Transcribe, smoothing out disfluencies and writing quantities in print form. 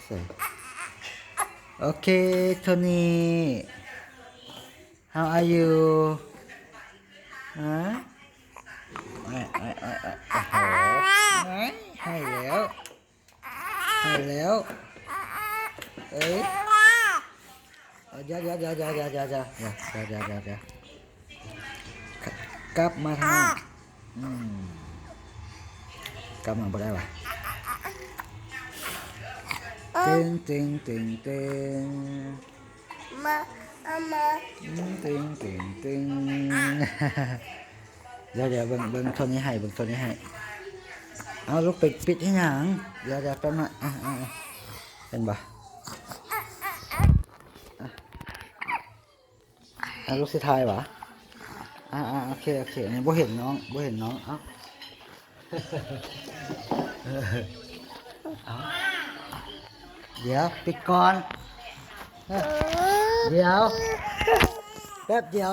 ใส่โอเคโทนี่ how are you ฮะโอ้โหให้แล้วให้แล้วเอ้ยเดี๋ยวกลับมาทางกลับมาบ่ได้วะตึงมาตึงเดี๋ยวเบิ่งโทนนี้ให้เอาลูกปิดให้หยังเดี๋ยวแป๊บหน่อยเป็นบ่ลูกสิทายวะโอเคนี่บ่เห็นน้องเอ้าเดี๋ยวปิดก่อนเดี๋ยวแป๊บเดียว